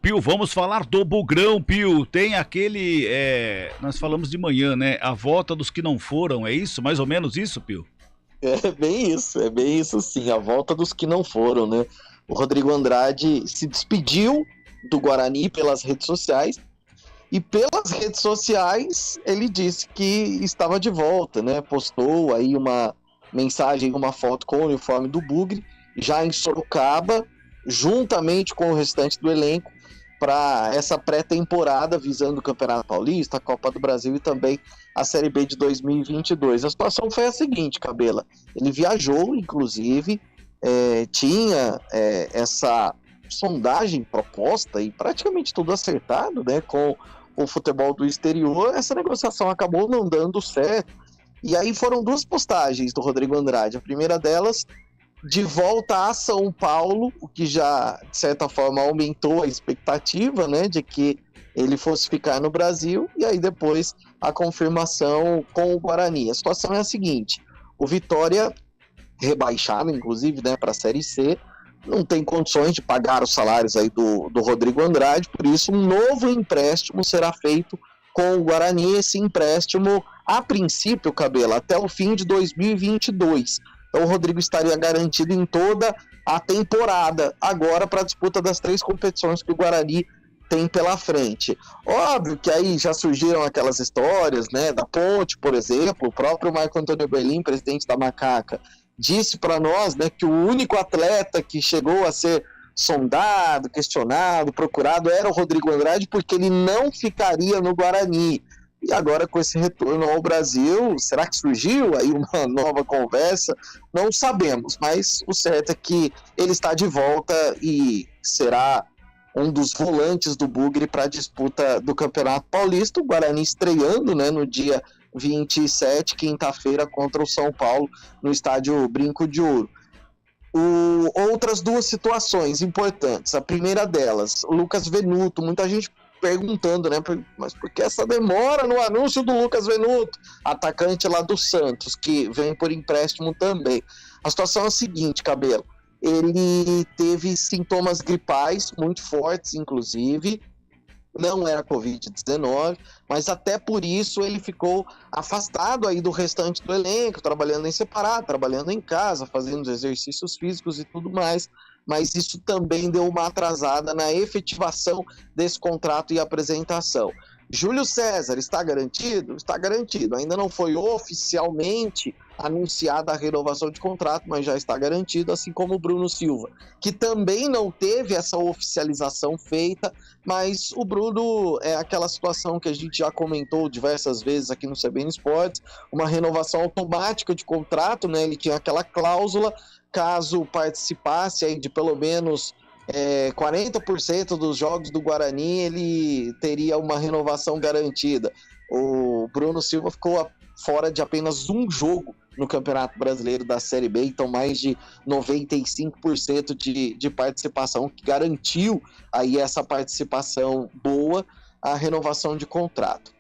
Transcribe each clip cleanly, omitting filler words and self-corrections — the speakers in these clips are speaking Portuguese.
Pio, vamos falar do Bugrão, Pio. Tem aquele, nós falamos de manhã, né? A volta dos que não foram, é isso? Mais ou menos isso, Pio? É bem isso sim, a volta dos que não foram, né? O Rodrigo Andrade se despediu do Guarani pelas redes sociais e pelas redes sociais ele disse que estava de volta, né? Postou aí uma mensagem, uma foto com o uniforme do Bugre, já em Sorocaba, juntamente com o restante do elenco, para essa pré-temporada visando o Campeonato Paulista, a Copa do Brasil e também a Série B de 2022. A situação foi a seguinte, Cabela. Ele viajou, inclusive, tinha essa sondagem proposta e praticamente tudo acertado, né, com o futebol do exterior. Essa negociação acabou não dando certo. E aí foram duas postagens do Rodrigo Andrade. A primeira delas, de volta a São Paulo, o que já, de certa forma, aumentou a expectativa, né, de que ele fosse ficar no Brasil, e aí depois a confirmação com o Guarani. A situação é a seguinte: o Vitória, rebaixado, inclusive, né, para a Série C, não tem condições de pagar os salários aí do Rodrigo Andrade, por isso um novo empréstimo será feito com o Guarani, esse empréstimo, a princípio, Cabela, até o fim de 2022. Então o Rodrigo estaria garantido em toda a temporada, agora para a disputa das 3 competições que o Guarani tem pela frente. Óbvio que aí já surgiram aquelas histórias, né, da Ponte, por exemplo. O próprio Marco Antônio Berlim, presidente da Macaca, disse para nós, né, que o único atleta que chegou a ser sondado, questionado, procurado era o Rodrigo Andrade, porque ele não ficaria no Guarani. E agora, com esse retorno ao Brasil, será que surgiu aí uma nova conversa? Não sabemos, mas o certo é que ele está de volta e será um dos volantes do Bugre para a disputa do Campeonato Paulista. O Guarani estreando, né, no dia 27, quinta-feira, contra o São Paulo, no estádio Brinco de Ouro. Outras duas situações importantes. A primeira delas, o Lucas Venuto. Muita gente perguntando, né, mas por que essa demora no anúncio do Lucas Venuto, atacante lá do Santos, que vem por empréstimo também? A situação é a seguinte, Cabelo: ele teve sintomas gripais muito fortes, inclusive, não era Covid-19, mas até por isso ele ficou afastado aí do restante do elenco, trabalhando em separado, trabalhando em casa, fazendo os exercícios físicos e tudo mais, mas isso também deu uma atrasada na efetivação desse contrato e apresentação. Júlio César está garantido? Está garantido. Ainda não foi oficialmente anunciada a renovação de contrato, mas já está garantido, assim como o Bruno Silva, que também não teve essa oficialização feita, mas o Bruno é aquela situação que a gente já comentou diversas vezes aqui no CBN Esportes, uma renovação automática de contrato, né? Ele tinha aquela cláusula, caso participasse aí de pelo menos 40% dos jogos do Guarani, ele teria uma renovação garantida. O Bruno Silva ficou fora de apenas um jogo no Campeonato Brasileiro da Série B, então mais de 95% de participação, que garantiu aí essa participação boa, a renovação de contrato.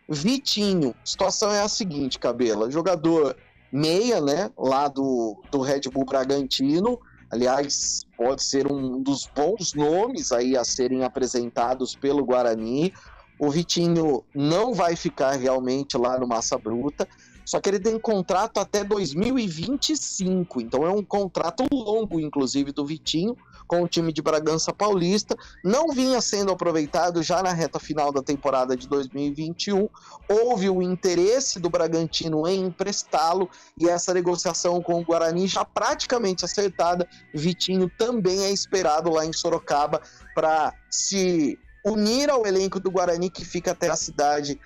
Vitinho, a situação é a seguinte, Cabela: jogador meia, né, lá do Red Bull Bragantino. Aliás, pode ser um dos bons nomes aí a serem apresentados pelo Guarani. O Vitinho não vai ficar realmente lá no Massa Bruta, só que ele tem contrato até 2025, então é um contrato longo, inclusive, do Vitinho, com o time de Bragança Paulista. Não vinha sendo aproveitado já na reta final da temporada de 2021, houve o interesse do Bragantino em emprestá-lo, e essa negociação com o Guarani já praticamente acertada. Vitinho também é esperado lá em Sorocaba para se unir ao elenco do Guarani, que fica até a cidade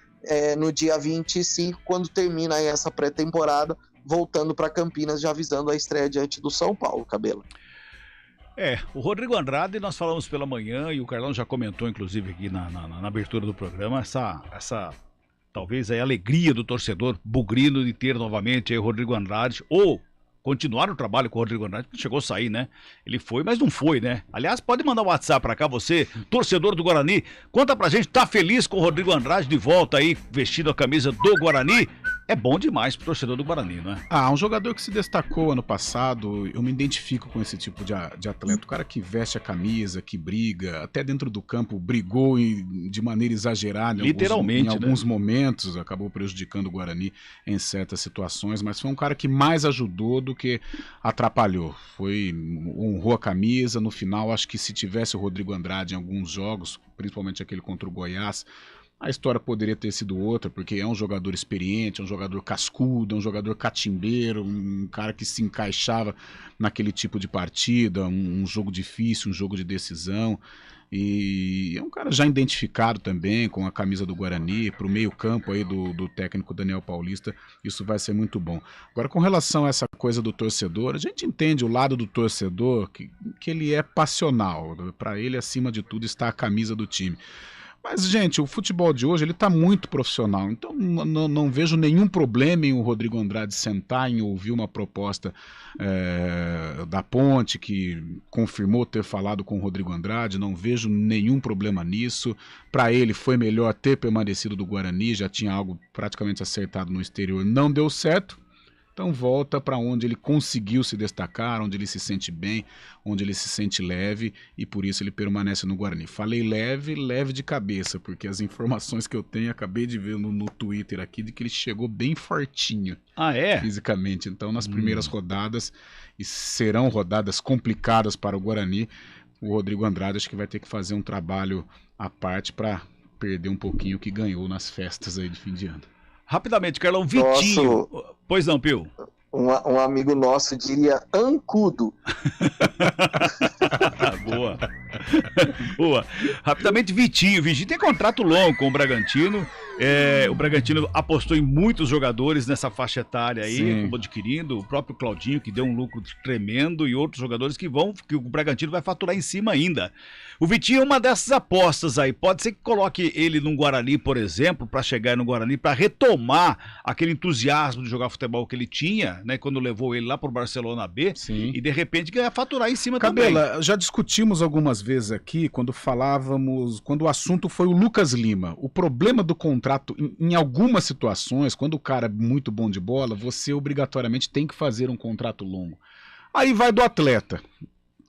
no dia 25, quando termina aí essa pré-temporada, voltando para Campinas, já avisando a estreia diante do São Paulo, Cabelo. O Rodrigo Andrade, nós falamos pela manhã, e o Carlão já comentou, inclusive, aqui na abertura do programa, essa talvez a alegria do torcedor bugrino de ter novamente aí o Rodrigo Andrade, ou continuar o trabalho com o Rodrigo Andrade, que chegou a sair, né? Ele foi, mas não foi, né? Aliás, pode mandar um WhatsApp pra cá, você, torcedor do Guarani, conta pra gente, tá feliz com o Rodrigo Andrade de volta aí, vestindo a camisa do Guarani? é bom demais pro torcedor do Guarani, não é? Um jogador que se destacou ano passado, eu me identifico com esse tipo de atleta, o cara que veste a camisa, que briga, até dentro do campo brigou de maneira exagerada Literalmente, em alguns momentos, acabou prejudicando o Guarani em certas situações, mas foi um cara que mais ajudou do que atrapalhou, honrou a camisa, no final acho que se tivesse o Rodrigo Andrade em alguns jogos, principalmente aquele contra o Goiás, a história poderia ter sido outra, porque é um jogador experiente, é um jogador cascudo, é um jogador catimbeiro, um cara que se encaixava naquele tipo de partida, um jogo difícil, um jogo de decisão. E é um cara já identificado também com a camisa do Guarani, para o meio campo aí do técnico Daniel Paulista, isso vai ser muito bom. Agora, com relação a essa coisa do torcedor, a gente entende o lado do torcedor, que ele é passional, para ele acima de tudo está a camisa do time. Mas, gente, o futebol de hoje ele está muito profissional, então não vejo nenhum problema em o Rodrigo Andrade sentar em ouvir uma proposta da Ponte, que confirmou ter falado com o Rodrigo Andrade, não vejo nenhum problema nisso. Para ele foi melhor ter permanecido do Guarani, já tinha algo praticamente acertado no exterior, não deu certo. Então volta para onde ele conseguiu se destacar, onde ele se sente bem, onde ele se sente leve e por isso ele permanece no Guarani. Falei leve de cabeça, porque as informações que eu tenho, acabei de ver no Twitter aqui, de que ele chegou bem fortinho fisicamente. Então nas primeiras rodadas, e serão rodadas complicadas para o Guarani, o Rodrigo Andrade acho que vai ter que fazer um trabalho à parte para perder um pouquinho o que ganhou nas festas aí de fim de ano. Rapidamente, Carlão, Vitinho. Pois não, Pio? Um amigo nosso diria ancudo. Boa. Boa. Rapidamente, Vitinho. Vitinho tem contrato longo com o Bragantino. O Bragantino apostou em muitos jogadores nessa faixa etária aí, acabou adquirindo. O próprio Claudinho, que deu um lucro tremendo, e outros jogadores que o Bragantino vai faturar em cima ainda. O Vitinho é uma dessas apostas aí. Pode ser que coloque ele num Guarani, por exemplo, para chegar no Guarani, para retomar aquele entusiasmo de jogar futebol que ele tinha, né, quando levou ele lá pro Barcelona B. Sim. E de repente ganhar faturar em cima também. Cabela, já discutimos algumas vezes aqui quando o assunto foi o Lucas Lima. O problema do contrato, em algumas situações, quando o cara é muito bom de bola, você obrigatoriamente tem que fazer um contrato longo. Aí vai do atleta.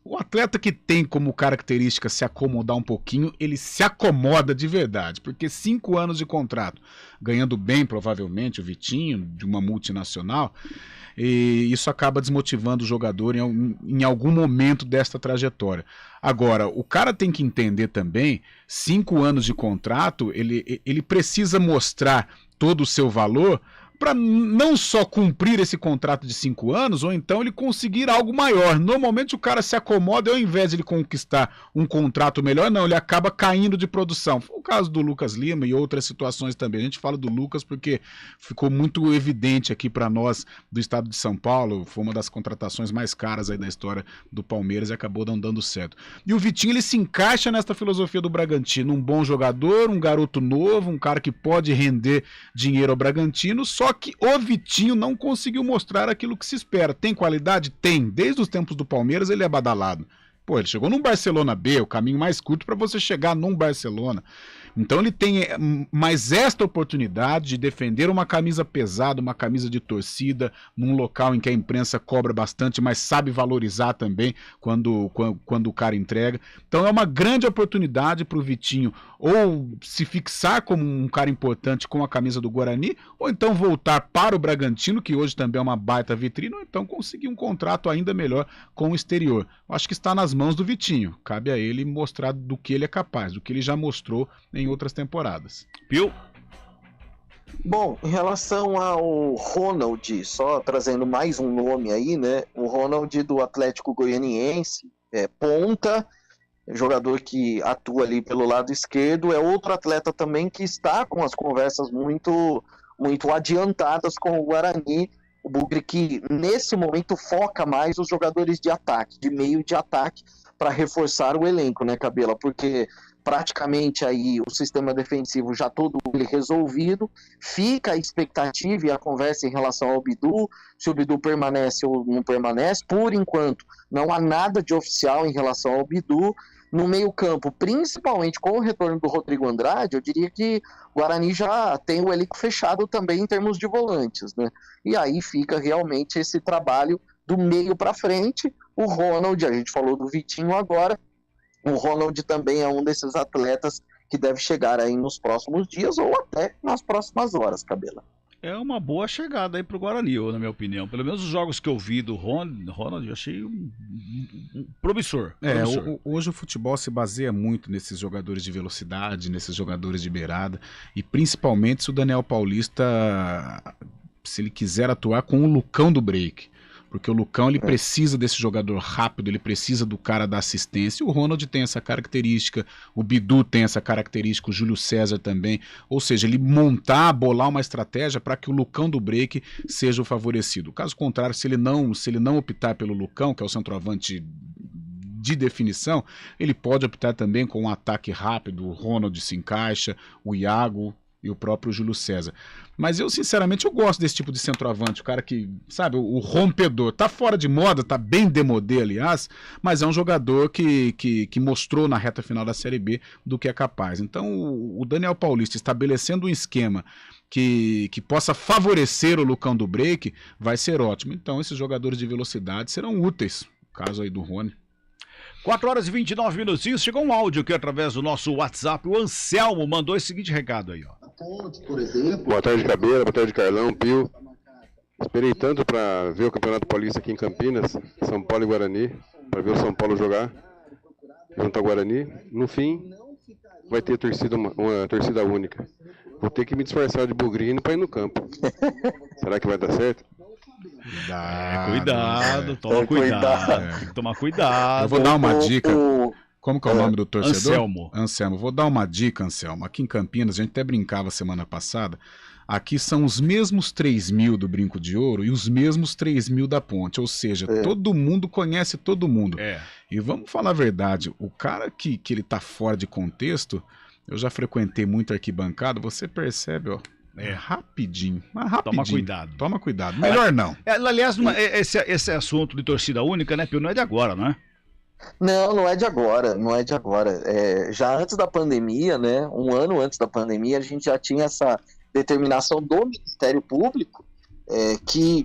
O atleta que tem como característica se acomodar um pouquinho, ele se acomoda de verdade, porque 5 anos de contrato, ganhando bem provavelmente o Vitinho, de uma multinacional, e isso acaba desmotivando o jogador em algum momento desta trajetória. Agora, o cara tem que entender também, 5 anos de contrato, ele precisa mostrar todo o seu valor para não só cumprir esse contrato de 5 anos, ou então ele conseguir algo maior. Normalmente o cara se acomoda e ao invés de ele conquistar um contrato melhor, não, ele acaba caindo de produção. Foi o caso do Lucas Lima e outras situações também. A gente fala do Lucas porque ficou muito evidente aqui para nós do estado de São Paulo, foi uma das contratações mais caras aí da história do Palmeiras e acabou não dando certo. E o Vitinho, ele se encaixa nesta filosofia do Bragantino, um bom jogador, um garoto novo, um cara que pode render dinheiro ao Bragantino, só que o Vitinho não conseguiu mostrar aquilo que se espera. Tem qualidade? Tem. Desde os tempos do Palmeiras ele é badalado. Pô, ele chegou num Barcelona B, o caminho mais curto para você chegar num Barcelona. Então ele tem mais esta oportunidade de defender uma camisa pesada, uma camisa de torcida, num local em que a imprensa cobra bastante, mas sabe valorizar também quando o cara entrega. Então é uma grande oportunidade para o Vitinho ou se fixar como um cara importante com a camisa do Guarani, ou então voltar para o Bragantino, que hoje também é uma baita vitrine, ou então conseguir um contrato ainda melhor com o exterior. Eu acho que está nas mãos do Vitinho. Cabe a ele mostrar do que ele é capaz, do que ele já mostrou em outras temporadas. Pio? Bom, em relação ao Ronald, só trazendo mais um nome aí, né? O Ronald do Atlético Goianiense, ponta, jogador que atua ali pelo lado esquerdo, é outro atleta também que está com as conversas muito, muito adiantadas com o Guarani. O Bugre que nesse momento foca mais os jogadores de ataque, de meio de ataque, para reforçar o elenco, né, Cabela? Porque praticamente aí o sistema defensivo já todo ele resolvido, fica a expectativa e a conversa em relação ao Bidu, se o Bidu permanece ou não permanece. Por enquanto, não há nada de oficial em relação ao Bidu, no meio-campo, principalmente com o retorno do Rodrigo Andrade, eu diria que o Guarani já tem o elenco fechado também em termos de volantes, né? E aí fica realmente esse trabalho do meio para frente. O Ronald, a gente falou do Vitinho agora, o Ronald também é um desses atletas que deve chegar aí nos próximos dias ou até nas próximas horas, Cabela. É uma boa chegada aí pro Guarani, na minha opinião. Pelo menos os jogos que eu vi do Ronald, eu achei promissor. Hoje o futebol se baseia muito nesses jogadores de velocidade, nesses jogadores de beirada, e principalmente se o Daniel Paulista, se ele quiser atuar com o Lucão do break. Porque o Lucão, ele precisa desse jogador rápido, ele precisa do cara da assistência. E o Ronald tem essa característica, o Bidu tem essa característica, o Júlio César também. Ou seja, ele bolar uma estratégia para que o Lucão do break seja o favorecido. Caso contrário, se ele não optar pelo Lucão, que é o centroavante de definição, ele pode optar também com um ataque rápido. O Ronald se encaixa, o Iago e o próprio Júlio César. Mas eu, sinceramente, eu gosto desse tipo de centroavante, o cara que, sabe, o rompedor. Tá fora de moda, tá bem demodê, aliás, mas é um jogador que mostrou na reta final da Série B do que é capaz. Então, o Daniel Paulista estabelecendo um esquema que possa favorecer o Lucão do break, vai ser ótimo. Então, esses jogadores de velocidade serão úteis, no caso aí do Rony. 4 horas e 29 minutinhos, chegou um áudio aqui através do nosso WhatsApp, o Anselmo mandou esse seguinte recado aí, ó. Boa tarde, Cabela, boa tarde, Carlão, Pio. Esperei tanto para ver o Campeonato Paulista aqui em Campinas, São Paulo e Guarani, para ver o São Paulo jogar junto ao Guarani. No fim, vai ter uma torcida única. Vou ter que me disfarçar de bugrino para ir no campo. Será que vai dar certo? Cuidado, toma cuidado. Tem que tomar cuidado. Eu vou dar uma dica. Como que é o nome do torcedor? Anselmo. Vou dar uma dica, Anselmo. Aqui em Campinas, a gente até brincava semana passada, aqui são os mesmos 3 mil do Brinco de Ouro e os mesmos 3 mil da Ponte, ou seja, todo mundo conhece todo mundo. E vamos falar a verdade, o cara que ele tá fora de contexto, eu já frequentei muito arquibancada, você percebe, ó, rapidinho. Toma cuidado. Melhor não. Aliás, esse assunto de torcida única, né, Pio, não é de agora, não é? Não é de agora. Já antes da pandemia, né, um ano antes da pandemia, a gente já tinha essa determinação do Ministério Público que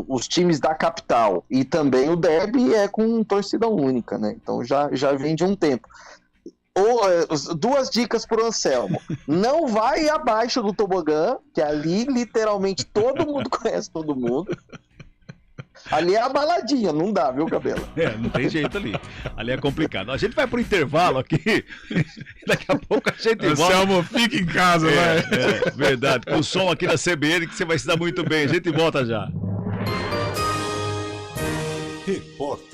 os times da capital e também o derby é com torcida única, né? Então já vem de um tempo. Duas dicas pro Anselmo. Não vai abaixo do tobogã, que ali literalmente todo mundo conhece todo mundo. Ali é a baladinha, não dá, viu, Cabela? Não tem jeito ali. Ali é complicado. A gente vai pro intervalo aqui. Daqui a pouco a gente volta. Anselmo, fica em casa, vai. Verdade. Com o som aqui da CBN que você vai se dar muito bem. A gente volta já.